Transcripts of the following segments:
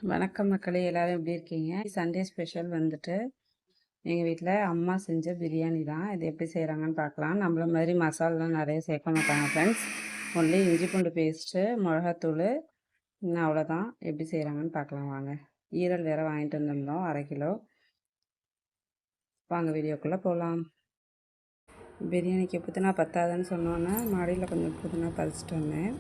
வணக்கம் மக்களே, எல்லாரும் எப்படி இருக்கீங்க? சண்டே ஸ்பெஷல் வந்துட்டு எங்கள் வீட்டில் அம்மா செஞ்ச பிரியாணி தான். இது எப்படி செய்கிறாங்கன்னு பார்க்கலாம். நம்மள மாதிரி மசாலாலாம் நிறைய சேர்க்க மாட்டாங்க ஃப்ரெண்ட்ஸ். ஒன்லி இஞ்சி பூண்டு பேஸ்ட்டு, மிளகாத்தூள், இன்னும் அவ்வளோதான். எப்படி செய்கிறாங்கன்னு பார்க்கலாம் வாங்க. ஈரல் வேறு வாங்கிட்டு வந்திருந்தோம் 1/2 கிலோ. வாங்க வீடியோக்குள்ளே போகலாம். பிரியாணிக்கு புதினா பத்தாதுன்னு சொன்னோன்னே மாடியில் கொஞ்சம் புதினா பறிச்சிட்டு வந்தேன்.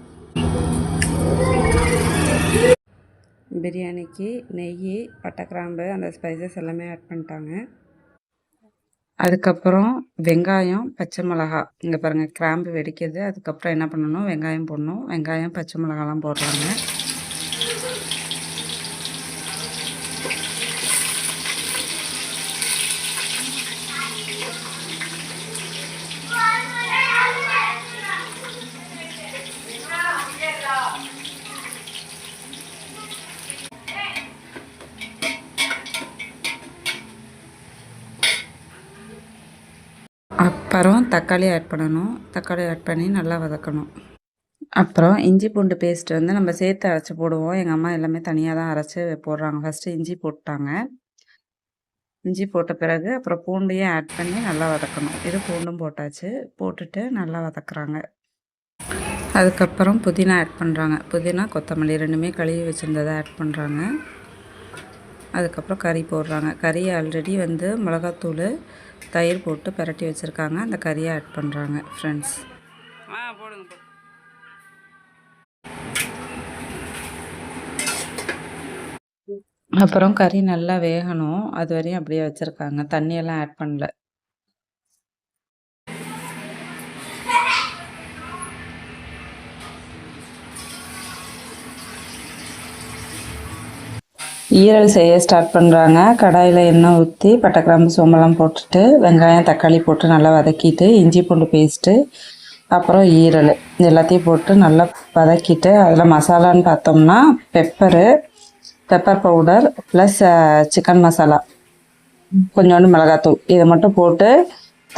பிரியாணிக்கு நெய், பட்டை, கிராம்பு அந்த ஸ்பைசஸ் எல்லாமே ஆட் பண்ணிட்டாங்க. அதுக்கப்புறம் வெங்காயம், பச்சை மிளகா, இங்கே பாருங்கள் கிராம்பு வெடிக்குது. அதுக்கப்புறம் என்ன பண்ணணும், வெங்காயம் போடணும். வெங்காயம், பச்சை மிளகாலாம் போடுறாங்க. அப்புறம் தக்காளி ஆட் பண்ணணும். தக்காளி ஆட் பண்ணி நல்லா வதக்கணும். அப்புறம் இஞ்சி பூண்டு பேஸ்ட் வந்து நம்ம சேர்த்து அரைச்சி போடுவோம். எங்கள் அம்மா எல்லாமே தனியாக தான் அரைச்சி போடுறாங்க. ஃபஸ்ட்டு இஞ்சி போட்டாங்க. இஞ்சி போட்ட பிறகு அப்புறம் பூண்டையும் ஆட் பண்ணி நல்லா வதக்கணும். இது பூண்டும் போட்டாச்சு. போட்டுட்டு நல்லா வதக்குறாங்க. அதுக்கப்புறம் புதினா ஆட் பண்ணுறாங்க. புதினா, கொத்தமல்லி ரெண்டுமே கழுவி வச்சுருந்ததை ஆட் பண்ணுறாங்க. அதுக்கப்புறம் கறி போடுறாங்க. கறி ஆல்ரெடி வந்து மிளகாத்தூள், தயிர் போட்டு பிரட்டி வச்சுருக்காங்க. அந்த கறியை ஆட் பண்ணுறாங்க ஃப்ரெண்ட்ஸ். போடுங்க. அப்புறம் கறி நல்லா வேகணும். அது வரையும் அப்படியே வச்சுருக்காங்க. தண்ணியெல்லாம் ஆட் பண்ணல. ஈரல் செய்ய ஸ்டார்ட் பண்ணுறாங்க. கடாயில் எண்ணெய் ஊற்றி பட்டை, கிராம்பு, சோம்பெல்லாம் போட்டுட்டு வெங்காயம், தக்காளி போட்டு நல்லா வதக்கிட்டு இஞ்சி பூண்டு பேஸ்ட்டு, அப்புறம் ஈரல் எல்லாத்தையும் போட்டு நல்லா வதக்கிட்டு அதில் மசாலான்னு பார்த்தோம்னா pepper powder plus chicken masala, கொஞ்சோண்டு மிளகாத்தூள், இதை மட்டும் போட்டு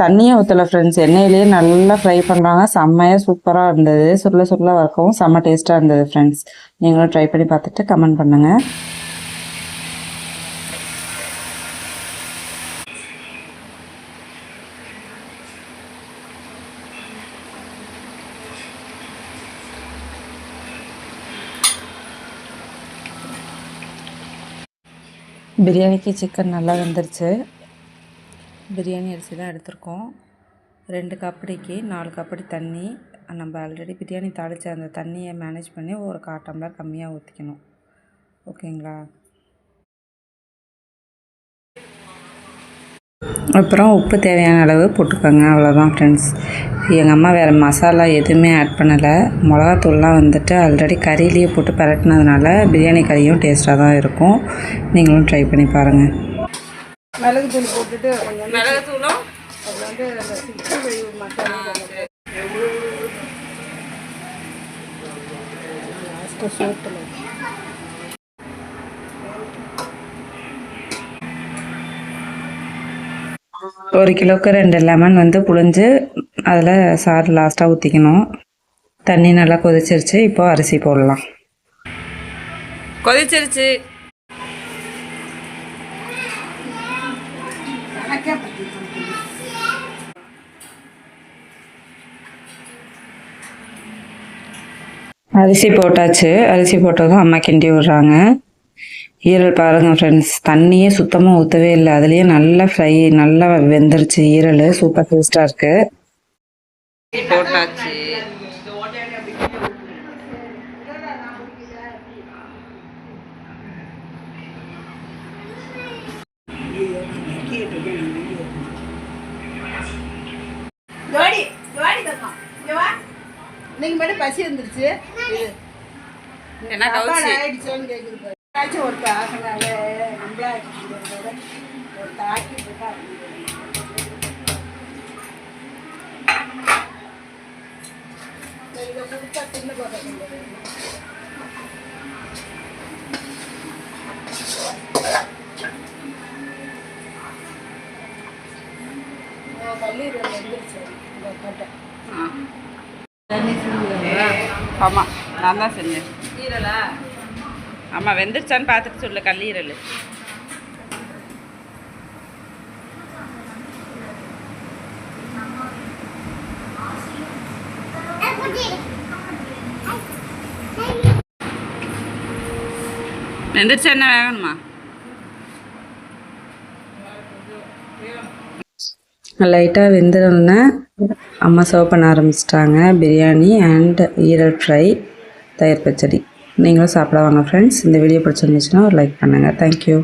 தண்ணியை ஊற்றலை ஃப்ரெண்ட்ஸ். எண்ணெயிலேயே நல்லா ஃப்ரை பண்ணுறாங்க. செம்மையாக சூப்பராக இருந்தது. சுருள வறுக்கவும் செம்ம டேஸ்ட்டாக இருந்தது ஃப்ரெண்ட்ஸ். நீங்களும் ட்ரை பண்ணி பார்த்துட்டு கமெண்ட் பண்ணுங்கள். பிரியாணிக்கு சிக்கன் நல்லா வெந்துருச்சு. பிரியாணி அரிசி தான் எடுத்திருக்கோம். 2 கப்படிக்கு 4 கப்படி தண்ணி. நம்ம ஆல்ரெடி பிரியாணி தாளித்த அந்த தண்ணியை மேனேஜ் பண்ணி ஒரு 1/4 டம்ளர் கம்மியாக ஊற்றிக்கணும். ஓகேங்களா? அப்புறம் உப்பு தேவையான அளவு போட்டுக்கோங்க. அவ்வளோதான் ஃப்ரெண்ட்ஸ். எங்கள் அம்மா வேறு மசாலா எதுவுமே ஆட் பண்ணலை. மிளகாத்தூள்லாம் வந்துட்டு ஆல்ரெடி கறியிலேயே போட்டு பரட்டினதுனால பிரியாணி கறியும் டேஸ்ட்டாக தான் இருக்கும். நீங்களும் ட்ரை பண்ணி பாருங்கள். மிளகுத்தூள் போட்டுட்டு மிளகுத்தூளும் அப்புறம் வந்து அந்த 65 மசாலா சோப்பில் 1 கிலோவுக்கு 2 லெமன் வந்து புழிஞ்சு அதில் சாறு லாஸ்ட்டாக ஊற்றிக்கணும். தண்ணி நல்லா கொதிச்சிருச்சு. இப்போ அரிசி போடலாம். கொதிச்சிருச்சு. அரிசி போட்டாச்சு. அரிசி போட்டதும் அம்மா கிண்டி விடுறாங்க. ஈரல் பாருங்கள் ஃப்ரெண்ட்ஸ், தண்ணியே சுத்தமாக ஊற்றவே இல்லை. அதுலேயே நல்லா நல்லா வெந்துருச்சு ஈரல். சூப்பர் டேஸ்ட்டாக இருக்குது. போட்டாச்சு. இன்னைக்கு மட்டும் பசி வந்துருச்சு. என்ன கவுச்சி ஆயிடுச்சோன்னு கேட்குது. ஒரு ஆகினால நம்மளா ஒரு தாக்கி போட்டா இதை கொடுத்தா தின்னு போட்டேன். பள்ளி வந்துருச்சு போட்டேன். ஆமாம், நான் தான் செஞ்சேன். ஈரலா ஆமாம் வெந்துருச்சான்னு பார்த்துட்டு சொல்லு கல்லீரல். வெந்துருச்சா என்ன வேகணுமா? லைட்டாக வெந்துருந்தோன்னே அம்மா சர்வ் பண்ண ஆரம்பிச்சிட்டாங்க. பிரியாணி அண்ட் ஈரல் ஃப்ரை, தயிர் பச்சடி. நீங்களும் சாப்பிட வாங்க ஃப்ரெண்ட்ஸ். இந்த வீடியோ பிடிச்சிருந்துச்சுன்னா ஒரு லைக் பண்ணுங்கள். தேங்க்யூ.